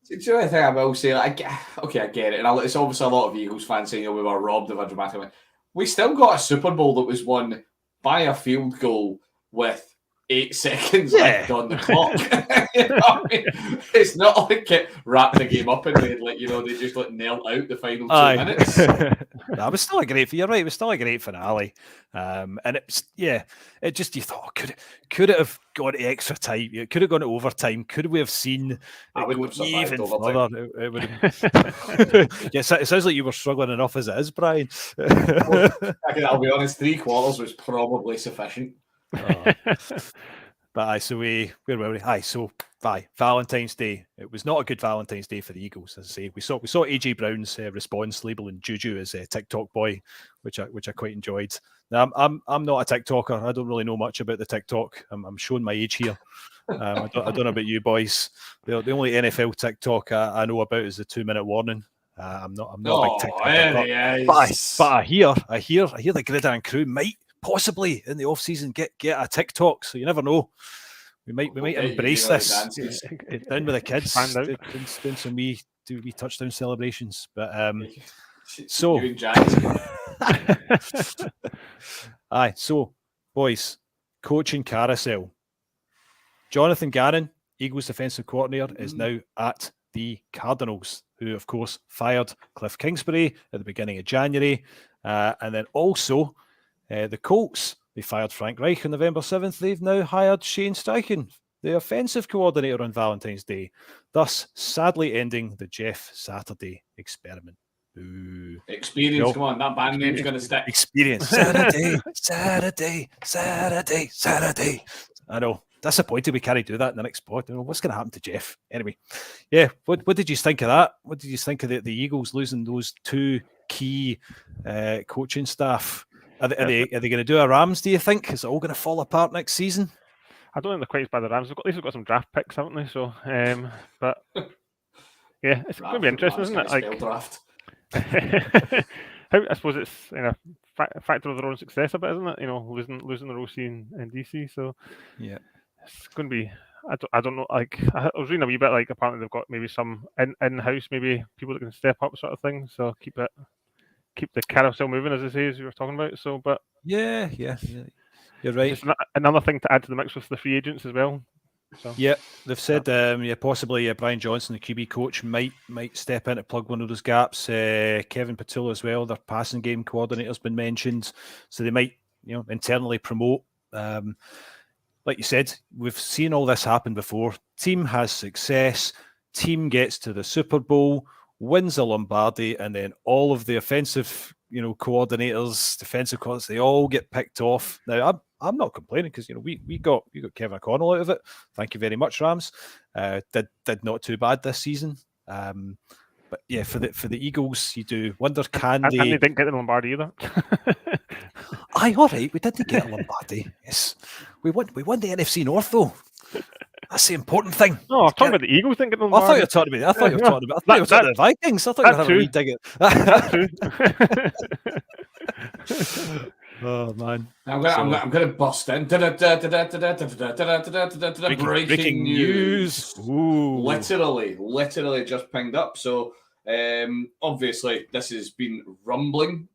Do you know the thing I will say? I get it. And it's obviously a lot of Eagles fans saying we were robbed of a dramatic win. We still got a Super Bowl that was won by a field goal with 8 seconds left on the clock. You know what I mean? It's not like it wrapped the game up and they just nailed out the final 2 minutes.
That was still a great. You're right. It was still a great finale, and it just you thought could it have gone to extra time? It could have gone to overtime. Could we have seen it go even further? It would have. Yes, it sounds like you were struggling enough as it is, Brian.
I'll be honest. 3 quarters was probably sufficient.
But where were we? Valentine's Day. It was not a good Valentine's Day for the Eagles, as I say. We saw AJ Brown's response labeling Juju as a TikTok boy, which I quite enjoyed. Now I'm not a TikToker. I don't really know much about the TikTok. I'm showing my age here. I don't know about you boys. The only NFL TikTok I know about is the 2-minute warning. I'm not a big TikToker. But I hear the Gridiron Crew might possibly in the off season get a TikTok, so you never know. We might embrace this down with the kids, doing some wee touchdown celebrations. But so so boys, coaching carousel. Jonathan Gannon, Eagles defensive coordinator, is now at the Cardinals, who of course fired Cliff Kingsbury at the beginning of January, and then also. The Colts, they fired Frank Reich on November 7th. They've now hired Shane Steichen, the offensive coordinator, on Valentine's Day, thus sadly ending the Jeff Saturday experiment. Ooh.
Experience, come on, that band name's going to stick.
Experience. Saturday. I know. Disappointed we can't do that in the next pod. What's going to happen to Jeff? Anyway, yeah, what did you think of that? What did you think of the Eagles losing those 2 key coaching staff? Are they going to do a Rams, do you think? Is it all going to fall apart next season?
I don't think they're quite as bad as the Rams. At least they've got some draft picks, haven't they? So, but yeah, it's going to be interesting, isn't it?
Draft.
I suppose it's a factor of their own success a bit, isn't it? Losing the OC in DC. So
yeah,
it's going to be. I don't know. I was reading a wee bit. Apparently they've got maybe some in-house maybe people that can step up, sort of thing. So keep the carousel moving, as I say, as you were talking about. So, but
yeah, you're right.
Just another thing to add to the mix with the free agents as well. So.
Yeah, they've said possibly Brian Johnson, the QB coach, might step in to plug one of those gaps. Kevin Patullo as well, their passing game coordinator's been mentioned, so they might internally promote. Like you said, we've seen all this happen before. Team has success, team gets to the Super Bowl, wins a Lombardi, and then all of the offensive coordinators, defensive coordinators, they all get picked off. Now, I'm not complaining because we got Kevin O'Connell out of it. Thank you very much, Rams. Did not too bad this season. But yeah, for the Eagles, you do wonder can
and
they?
And they didn't get the Lombardi either.
Aye, all right, we didn't get a Lombardi. Yes, we won the NFC North though. That's the important thing.
No, I'm talking about the Eagles didn't get the
I
Lombardi.
thought you were talking about. I thought you were talking about the Vikings. I thought you were having a wee dig at.
That's true.
Oh man!
I'm gonna bust in. Breaking news.
Ooh.
Literally just pinged up. So obviously this has been rumbling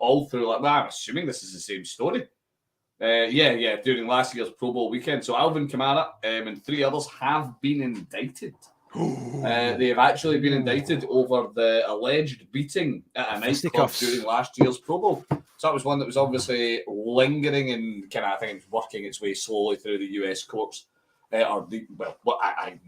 all through. I'm assuming this is the same story. During last year's Pro Bowl weekend. So Alvin Kamara and 3 others have been indicted. They have actually been indicted over the alleged beating at a nightclub during last year's Pro Bowl. So that was one that was obviously lingering and I think it's working its way slowly through the US courts. I'm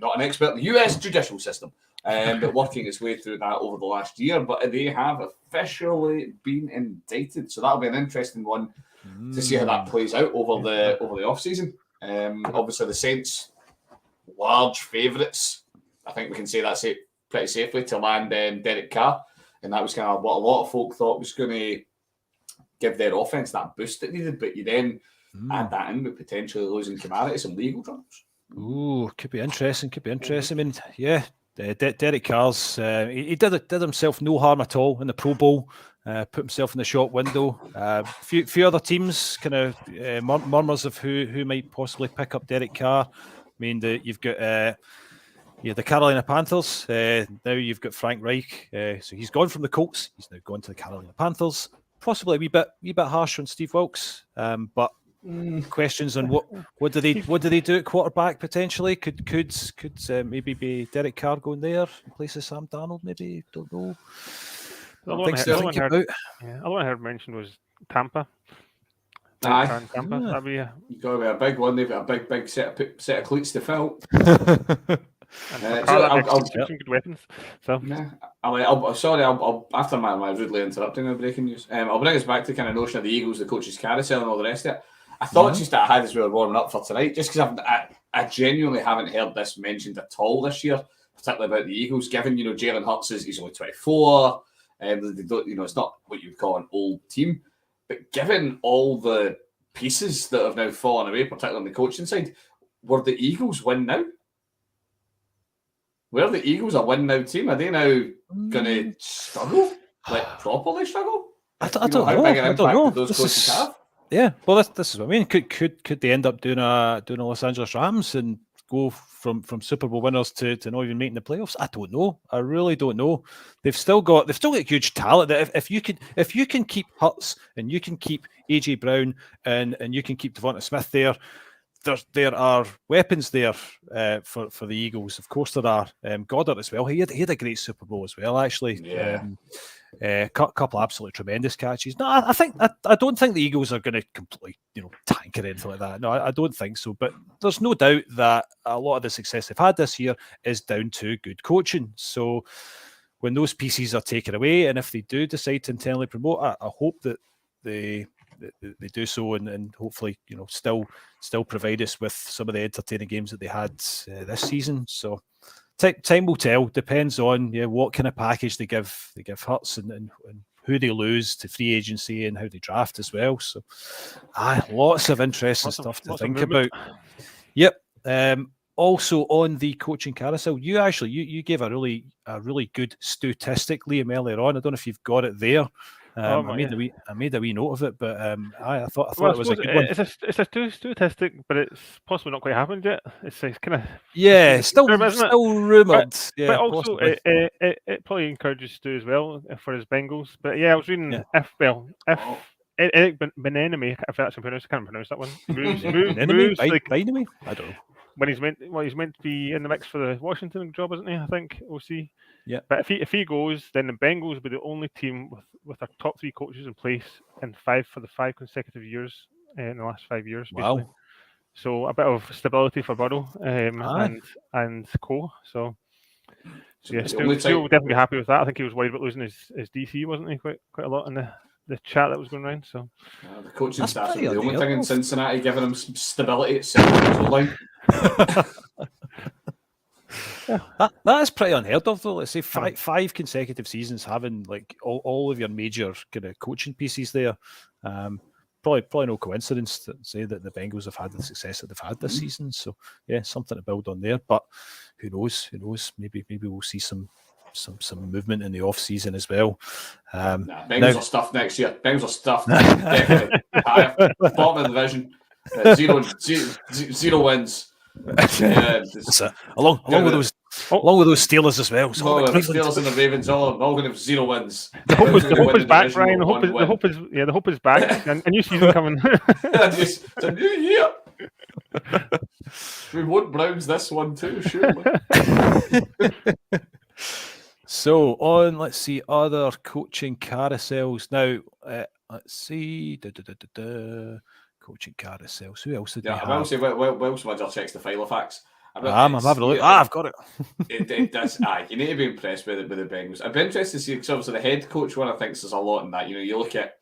not an expert in the US judicial system, but working its way through that over the last year. But they have officially been indicted. So that'll be an interesting one to see how that plays out over the off season. Obviously, the Saints, large favourites. I think we can say that pretty safely to land Derek Carr, and that was kind of what a lot of folk thought was going to give their offense that boost it needed. But you then add that in with potentially losing Kamara to some legal troubles.
Ooh, could be interesting. I mean, yeah, Derek Carr's he did himself no harm at all in the Pro Bowl. Put himself in the shop window. Few other teams kind of murmurs of who might possibly pick up Derek Carr. I mean, you've got the Carolina Panthers. Now you've got Frank Reich. So he's gone from the Colts. He's now gone to the Carolina Panthers. Possibly a wee bit harsh on Steve Wilkes, but questions on what do they do at quarterback potentially? Could maybe be Derek Carr going there in place of Sam Darnold? Maybe, don't know.
The other one I heard mentioned was Tampa.
Aye.
Tampa. That'd be
you got to be a big one. They've got a big set of cleats to fill.
Good weapons. So
yeah, I'll after my rudely interrupting the breaking news. I'll bring us back to kind of notion of the Eagles, the coaches carousel, and all the rest of it. I thought just that I had as we were warming up for tonight, just because I genuinely haven't heard this mentioned at all this year, particularly about the Eagles. Given Jalen Hurts he's only 24, they don't, it's not what you would call an old team, but given all the pieces that have now fallen away, particularly on the coaching side, were the Eagles win now? Were the Eagles a win now team? Are they now going to struggle, properly struggle?
I don't know.
How big an impact
know.
did those coaches have?
Yeah, well, this is what I mean. Could they end up doing a Los Angeles Rams and go from Super Bowl winners to not even making the playoffs? I don't know. I really don't know. They've still got huge talent. That if you can keep Hurts and you can keep AJ Brown and you can keep Devonta Smith there are weapons there for the Eagles. Of course, there are. Goddard as well. He had a great Super Bowl as well, actually.
Yeah.
A couple of absolutely tremendous catches. No, I don't think the Eagles are going to completely, tank or anything like that. No, I don't think so. But there's no doubt that a lot of the success they've had this year is down to good coaching. So when those pieces are taken away, and if they do decide to internally promote, I hope that they do so and hopefully still provide us with some of the entertaining games that they had this season. So time will tell. Depends on what kind of package they give Hurts and who they lose to free agency and how they draft as well. So lots of interesting stuff to think about. Yep. Also on the coaching carousel, you gave a really good statistic, Liam, earlier on. I don't know if you've got it there. I made a wee note of it, but I thought it was a good one.
It's a statistic, but it's possibly not quite happened yet. It's kind of
still rumoured.
But also it probably encourages Stu as well for his Bengals. But I was reading if Eric Bieniemy, if that's pronounced, I can't pronounce that one. Moves like,
I don't know.
when he's meant to be in the mix for the Washington job, isn't he? I think OC.
Yeah.
But if he goes, then the Bengals will be the only team with their top 3 coaches in place in 5 consecutive years in the last 5 years. Basically.
Wow.
So a bit of stability for Burrow
Aye.
and Co. So yeah,
The
Stu
only
will
time-
definitely be happy with that. I think he was worried about losing his DC, wasn't he? Quite a lot in the chat that was going around. So
The coaching
That's
staff are
pretty
the only
unheard
thing in
of.
Cincinnati giving him some stability at center line.
That is pretty unheard of, though. Let's say five consecutive seasons having like all of your major kind of coaching pieces there. Probably no coincidence to say that the Bengals have had the success that they've had this season. So yeah, something to build on there. But who knows? Maybe we'll see some movement in the off season as well.
Bengals are stuffed next year. Bengals are stuffed. Definitely. Bottom of the division. 0 wins.
Along with those Steelers as well. So
the Steelers and the Ravens all going to have 0 wins.
The hope is back, Ryan. The hope is back. A new season coming.
It's a new year. We want Browns this one too, surely.
So let's see other coaching carousels now. Let's see. Coaching carousels. Who else did we have?
I will say, Welsh Mudger checks the file of facts.
I'm having a look. I've got it.
It does. You need to be impressed with the Bengals. I'd be interested to see, because obviously the head coach one, I think there's a lot in that. You look at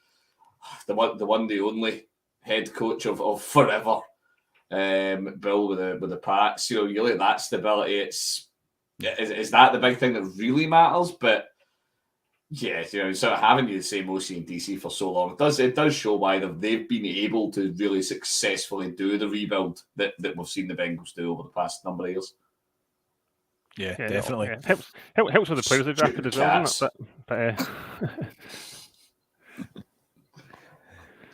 the only head coach of forever, Bill with the Pats. You look at that stability. Is that the big thing that really matters? But yeah, sort of having the same OC and DC for so long, it does show why they've been able to really successfully do the rebuild that we've seen the Bengals do over the past number of years.
Yeah, definitely.
Yeah. Helps with the players they drafted as well, doesn't it? But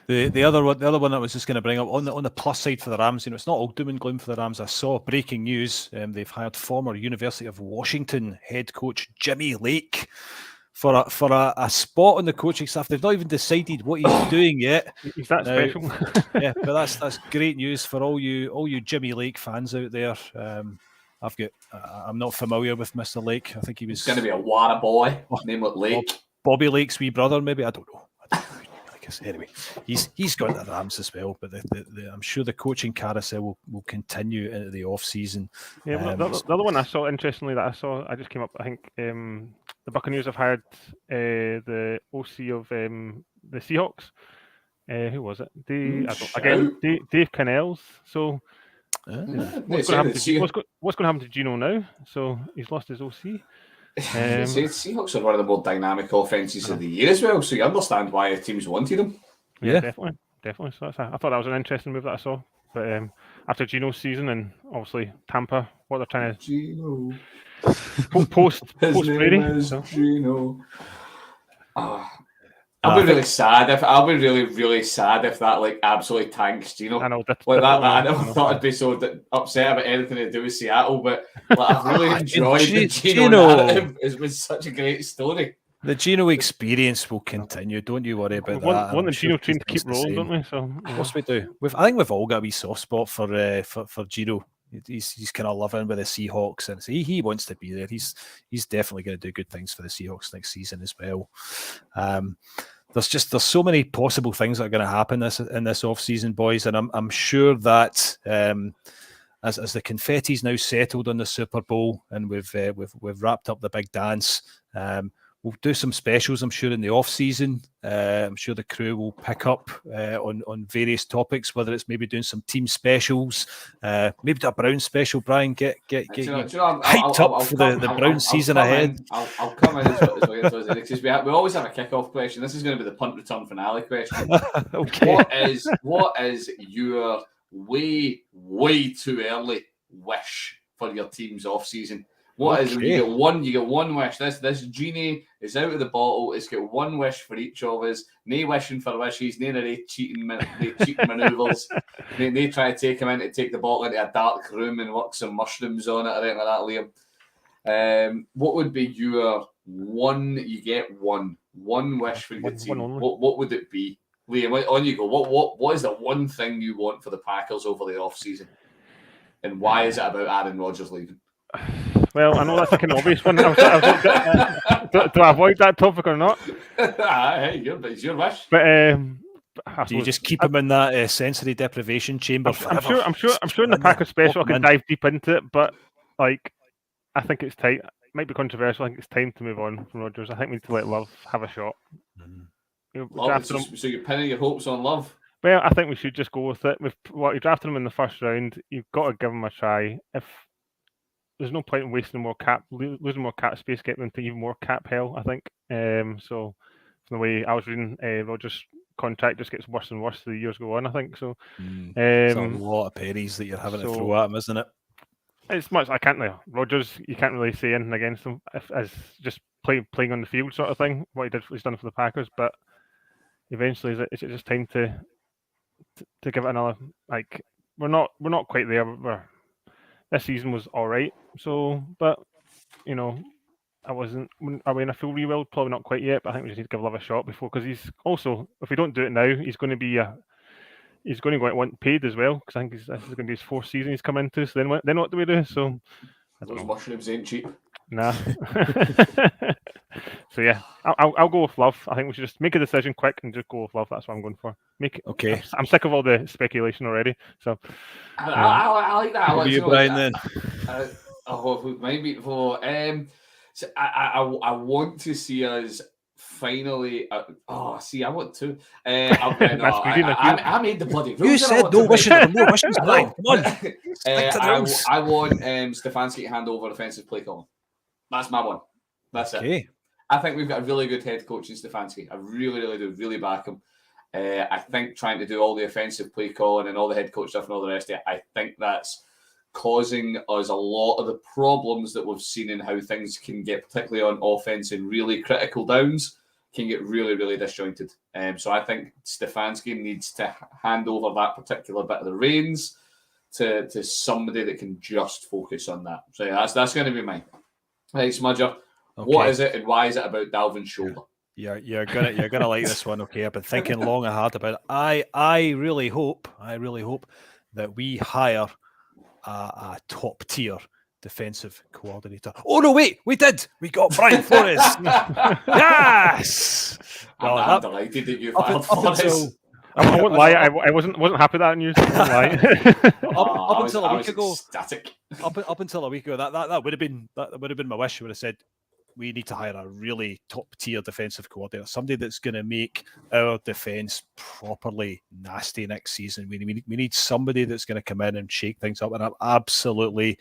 The other one I was just going to bring up on the plus side for the Rams, it's not all doom and gloom for the Rams. I saw breaking news. They've hired former University of Washington head coach Jimmy Lake for a spot on the coaching staff. They've not even decided what he's doing yet.
He's that special.
Yeah, but that's great news for all you Jimmy Lake fans out there. I'm not familiar with Mr. Lake. I think he was
going to be a water boy named Lake.
Bobby Lake's wee brother, maybe. I don't know. Anyway, he's got the Rams as well, but I'm sure the coaching carousel will continue into the off season.
Yeah, the other one I saw, interestingly, I just came up. I think the Buccaneers have hired the OC of the Seahawks. Who was it? Dave Cannells. So what's going to happen to Gino now? So he's lost his OC.
Seahawks are one of the more dynamic offenses of the year as well, so you understand why teams wanted them.
Yeah, definitely. So I thought that was an interesting move that I saw. But after Gino's season and obviously Tampa, what they're trying to
Gino
post Brady.
Gino. I'll be really sad if that absolutely tanks Gino.
I know
I never thought I'd be so upset about anything to do with Seattle, but I've really enjoyed the Gino narrative. It's been such a great story.
The Gino experience will continue. Don't you worry about that.
Want the Gino train to keep rolling, don't we? So
of course we do. I think we've all got a wee soft spot for Gino. He's kind of loving with the Seahawks, and he wants to be there. He's definitely going to do good things for the Seahawks next season as well. There's so many possible things that are going to happen in this off season, boys, and I'm sure that as the confetti's now settled on the Super Bowl and we've wrapped up the big dance. We'll do some specials, I'm sure, in the off season. I'm sure the crew will pick up on various topics, whether it's maybe doing some team specials, maybe do a Brown special. Brian, get hyped up for the Brown season ahead.
I'll come in because we always have a kickoff question. This is going to be the punt return finale question.
Okay.
What is your way too early wish for your team's off season? What is it? You get one wish. This genie is out of the bottle. It's got one wish for each of us. No wishing for wishes. No cheating manoeuvres. They try to take the bottle into a dark room and work some mushrooms on it or anything like that, Liam. What would be your one? You get one wish for your team. What would it be, Liam? On you go. What is the one thing you want for the Packers over the off season? And why is it about Aaron Rodgers leaving?
Well, I know that's like an obvious one. Do I avoid that topic or not?
Hey, it's your wish.
But
Do you just keep him in that sensory deprivation chamber?
I'm sure in the Packers special I can dive deep into it, but like I think it's time. It might be controversial. I think it's time to move on from Rodgers. I think we need to let Love have a shot.
So you're pinning your hopes on Love?
Well, I think we should just go with it. You drafted him in the first round. You've got to give him a try. If there's no point in wasting losing more cap space, getting into even more cap hell, I think. So from the way I was reading, Rodgers' contract just gets worse and worse as the years go on, I think. So
it's a lot of pennies that you're having to throw at him, isn't it?
It's much. I can't. Rodgers, you can't really say anything against him as just playing on the field sort of thing. What he's done for the Packers, but eventually, is it just time to give it another? Like we're not quite there. This season was all right. So, but are we in a full rebuild? Probably not quite yet. But I think we just need to give Love a shot before, because he's also, if we don't do it now, he's going to go and want paid as well, because I think this is going to be his fourth season he's come into. So then what do we do? So
those mushrooms ain't cheap.
Nah. So yeah, I'll go with Love. I think we should just make a decision quick and just go with Love. That's what I'm going for.
Okay.
I'm sick of all the speculation already. So
I like that.
What are you, Brian, then?
Maybe for so I want to see us finally. I want to. I made the bloody rules.
You said no wishes. No wishes, Brian. Come on.
I want Stefanski to hand over offensive play calling. That's my one. That's it. I think we've got a really good head coach in Stefanski. I really, really do. Really back him. I think trying to do all the offensive play calling and all the head coach stuff and all the rest of it, I think that's causing us a lot of the problems that we've seen in how things can get, particularly on offense in really critical downs, can get really, really disjointed. So I think Stefanski needs to hand over that particular bit of the reins to somebody that can just focus on that. So yeah, that's going to be mine. Hey, Smudger, what is it and why is it about Dalvin's shoulder?
You're gonna like this one. Okay, I've been thinking long and hard about it. I really hope that we hire a top tier defensive coordinator. Oh no, wait, we did. We got Brian Flores. Yes.
Well, I'm delighted that you filed Flores.
I won't lie. I wasn't happy with that news.
Up until a week ago.
Ecstatic.
Up until a week ago, that would have been my wish. I would have said we need to hire a really top tier defensive coordinator, somebody that's going to make our defense properly nasty next season. We need somebody that's going to come in and shake things up. And I'm absolutely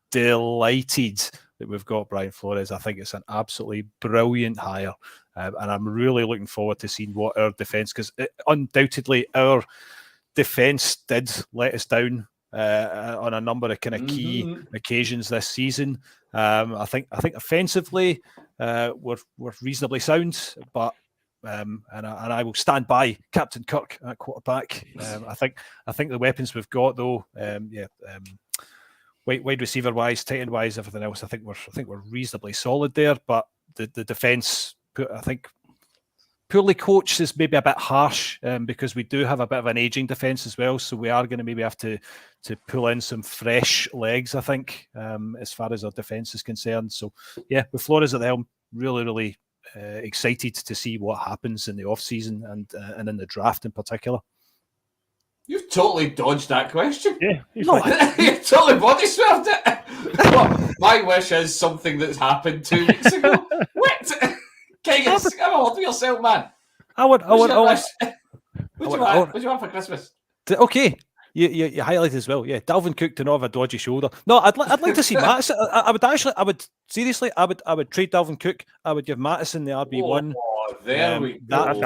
delighted that we've got Brian Flores. I think it's an absolutely brilliant hire. And I'm really looking forward to seeing what our defense, because undoubtedly our defense did let us down on a number of kind of key occasions this season. I think offensively we're reasonably sound, but and I will stand by Captain Kirk at quarterback. I think the weapons we've got though, wide receiver wise, tight end wise, everything else, I think we're reasonably solid there. But the defense, I think, poorly coached is maybe a bit harsh because we do have a bit of an aging defense as well. So we are going to maybe have to pull in some fresh legs, I think, as far as our defense is concerned. So yeah, with Flores at the helm, really excited to see what happens in the off season and in the draft in particular.
You've totally dodged that question.
Yeah,
you totally body swapped it. My wish is something that's happened 2 weeks ago. What? King, come on, do yourself, man. What do you want for Christmas?
Okay, you highlighted as well. Yeah, Dalvin Cook to not have a dodgy shoulder. No, I'd like to see Mattison. I would trade Dalvin Cook. I would give Mattison the RB1.
Oh, there we go.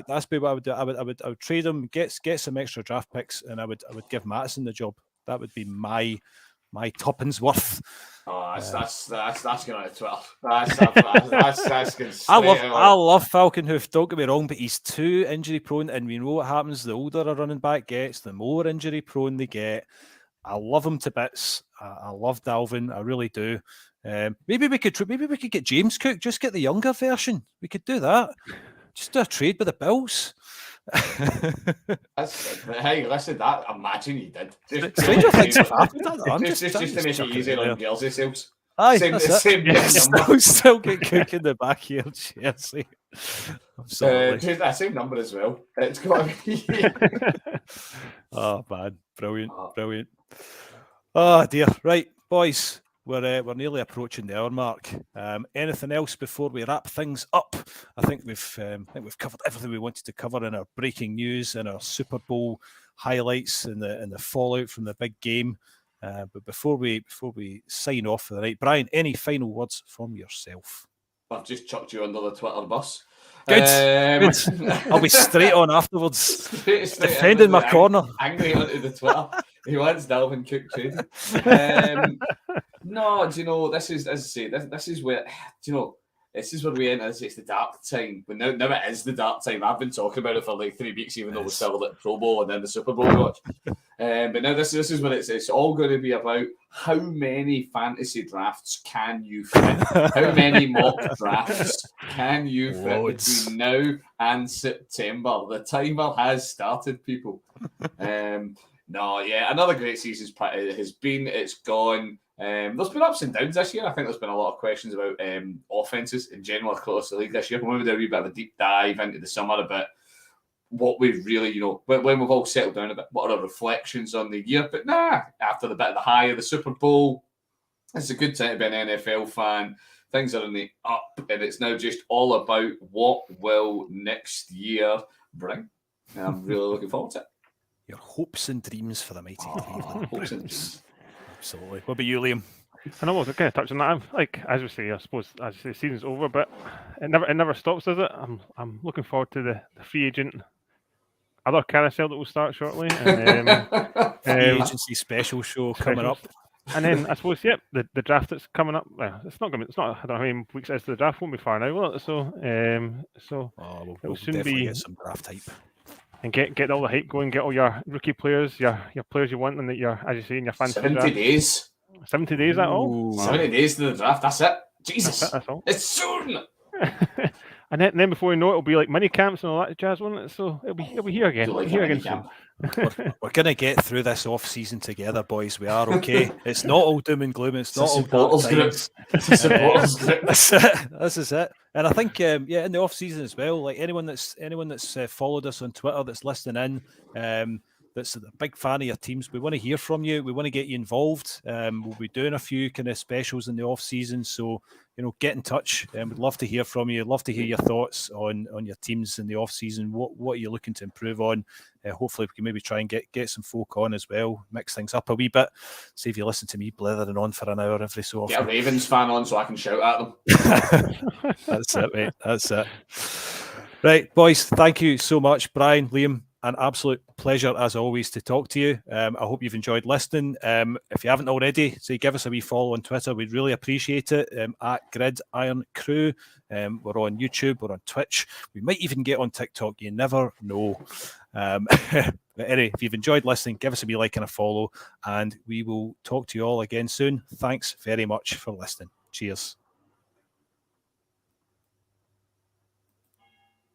That's what I would do. I would trade him, get some extra draft picks, and I would give Mattison the job. That would be my tuppence worth.
Oh, that's going to 12. That's
I love Falconhoof, don't get me wrong, but he's too injury prone, and we know what happens. The older a running back gets, the more injury prone they get. I love him to bits. I love Dalvin, I really do. Maybe we could get James Cook, just get the younger version. We could do that. Just do a trade with the Bills.
Hey, listen, that imagine you did.
Stranger things have happened.
Just to make it easier on jersey sales.
Aye,
Same
that's it.
number.
Still get Cook in the back here, jersey. Absolutely.
That same number as well. It's got to be.
Oh man, brilliant. Oh dear. Right, boys, we're nearly approaching the hour mark. Anything else before we wrap things up? I think we've covered everything we wanted to cover in our breaking news and our Super Bowl highlights and the fallout from the big game. But before we sign off for the night, Brian, any final words from yourself?
I've just chucked you under the Twitter bus.
Good. I'll be straight on afterwards.
Straight
defending my corner.
Angry onto the Twitter. He wants Dalvin Cook trading. No, do you know, this is, as I say, this is where, do you know, this is where we enter. It's the dark time. But now it is the dark time. I've been talking about it for like 3 weeks, even though we're still at the Pro Bowl and then the Super Bowl watch. But now this is when it's all going to be about how many fantasy drafts can you fit? How many mock drafts can you fit between now and September? The timer has started, people. Another great season has been. It's gone. There's been ups and downs this year. I think there's been a lot of questions about offenses in general across the league this year. We'll maybe do a wee bit of a deep dive into the summer about what we've really, when we've all settled down a bit, what are our reflections on the year. But after the bit of the high of the Super Bowl, it's a good time to be an NFL fan. Things are in the up, and it's now just all about what will next year bring. And I'm really looking forward to it.
Your hopes and dreams for the mighty Cleveland.
Hopes and dreams.
Absolutely. What about you, Liam?
I know I was kind of touching that. Like as we say, I suppose as you say, the season's over, but it never stops, does it? I'm looking forward to the free agent, other carousel that will start shortly, and
free agency special show coming up.
And then I suppose, the draft that's coming up. Well, it's not. I don't know how many weeks it is to the draft. Won't be far now, will it? So
we'll soon definitely get some draft hype.
And get all the hype going, get all your rookie players, your players you want, and that you're, as you say, in your fantasy
70
draft.
days.
70 days, that all?
70 days to the draft, that's it. Jesus.
That's all.
It's soon.
And then before you know it, it'll be like mini camps and all that jazz, won't it? So it'll be here again. We're
going to get through this off season together, boys. We are okay. It's not all doom and gloom. It's not all dark times. This is it. And I think, in the off season as well, like anyone that's followed us on Twitter, that's listening in, that's a big fan of your teams, we want to hear from you. We want to get you involved. We'll be doing a few kind of specials in the off season, so get in touch. We'd love to hear from you. Love to hear your thoughts on your teams in the off season. What are you looking to improve on? Hopefully, we can maybe try and get some folk on as well. Mix things up a wee bit. Save you listen to me blithering on for an hour every so often.
Get a Ravens fan on so I can shout at them.
That's it, mate. That's it. Right, boys. Thank you so much, Brian, Liam. An absolute pleasure, as always, to talk to you. I hope you've enjoyed listening. If you haven't already, give us a wee follow on Twitter. We'd really appreciate it. At Irn-Cru. We're on YouTube. We're on Twitch. We might even get on TikTok. You never know. But anyway, if you've enjoyed listening, give us a wee like and a follow. And we will talk to you all again soon. Thanks very much for listening. Cheers.